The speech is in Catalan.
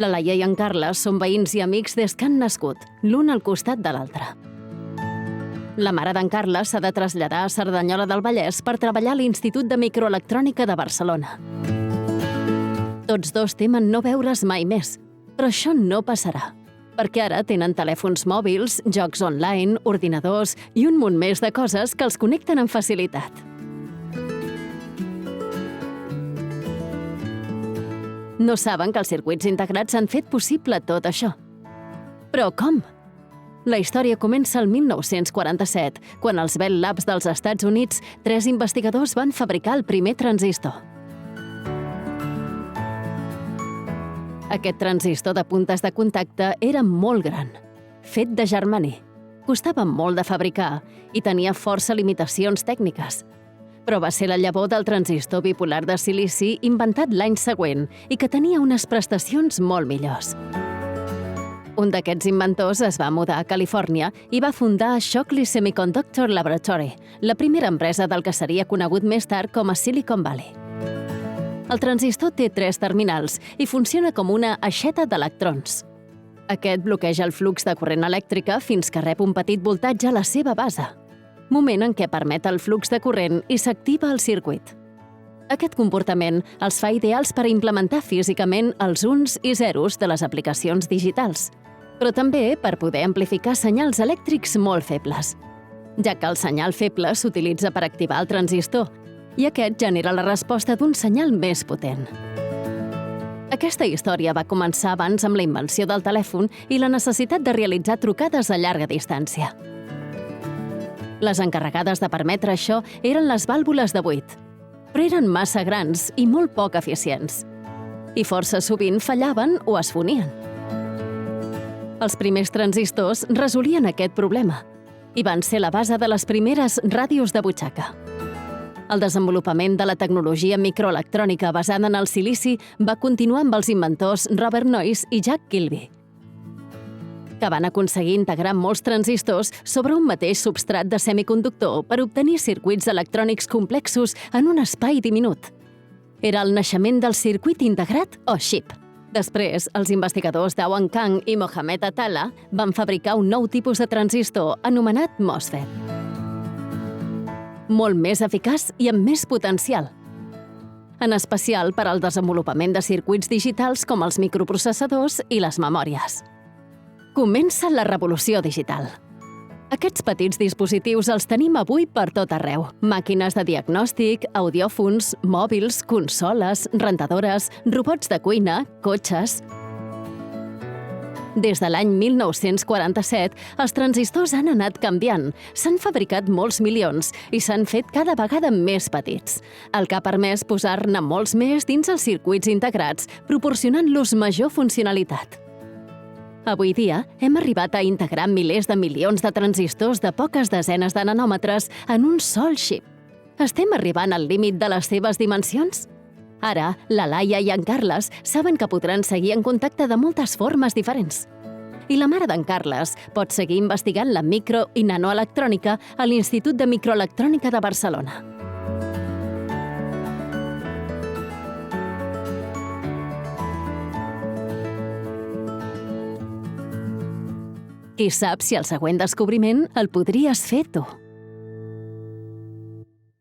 La Laia i en Carles són veïns i amics des que han nascut, l'un al costat de l'altre. La mare d'en Carles s'ha de traslladar a Cerdanyola del Vallès per treballar a l'Institut de Microelectrònica de Barcelona. Tots dos temen no veure's mai més, però això no passarà, perquè ara tenen telèfons mòbils, jocs online, ordinadors i un munt més de coses que els connecten amb facilitat. No saben que els circuits integrats han fet possible tot això. Però com? La història comença el 1947, quan als Bell Labs dels Estats Units 3 investigadors van fabricar el primer transistor. Aquest transistor de puntes de contacte era molt gran, fet de germani. Costava molt de fabricar i tenia força limitacions tècniques. Però va ser la llavor del transistor bipolar de silici inventat l'any següent i que tenia unes prestacions molt millors. Un d'aquests inventors es va mudar a Califòrnia i va fundar Shockley Semiconductor Laboratory, la primera empresa del que seria conegut més tard com a Silicon Valley. El transistor té 3 terminals i funciona com una aixeta d'electrons. Aquest bloqueja el flux de corrent elèctrica fins que rep un petit voltatge a la seva base, moment en què permet el flux de corrent i s'activa el circuit. Aquest comportament els fa ideals per implementar físicament els uns i zeros de les aplicacions digitals, però també per poder amplificar senyals elèctrics molt febles, ja que el senyal feble s'utilitza per activar el transistor i aquest genera la resposta d'un senyal més potent. Aquesta història va començar abans amb la invenció del telèfon i la necessitat de realitzar trucades a llarga distància. Les encarregades de permetre això eren les vàlvules de buit, però eren massa grans i molt poc eficients, i força sovint fallaven o es fonien. Els primers transistors resolien aquest problema i van ser la base de les primeres ràdios de butxaca. El desenvolupament de la tecnologia microelectrònica basada en el silici va continuar amb els inventors Robert Noyce i Jack Kilby, que van aconseguir integrar molts transistors sobre un mateix substrat de semiconductor per obtenir circuits electrònics complexos en un espai diminut. Era el naixement del circuit integrat o xip. Després, els investigadors Dawan Kang i Mohamed Atalla van fabricar un nou tipus de transistor anomenat MOSFET. Molt més eficaç i amb més potencial, en especial per al desenvolupament de circuits digitals com els microprocessadors i les memòries. Comença la revolució digital. Aquests petits dispositius els tenim avui per tot arreu. Màquines de diagnòstic, audiòfons, mòbils, consoles, rentadores, robots de cuina, cotxes. Des de l'any 1947, els transistors han anat canviant. S'han fabricat molts milions i s'han fet cada vegada més petits, el que ha permès posar-ne molts més dins els circuits integrats, proporcionant-los major funcionalitat. Avui dia, hem arribat a integrar milers de milions de transistors de poques desenes de nanòmetres en un sol xip. Estem arribant al límit de les seves dimensions? Ara, la Laia i en Carles saben que podran seguir en contacte de moltes formes diferents. I la mare d'en Carles pot seguir investigant la micro- i nanoelectrònica a l'Institut de Microelectrònica de Barcelona. Qui sap si el següent descobriment el podries fer tu?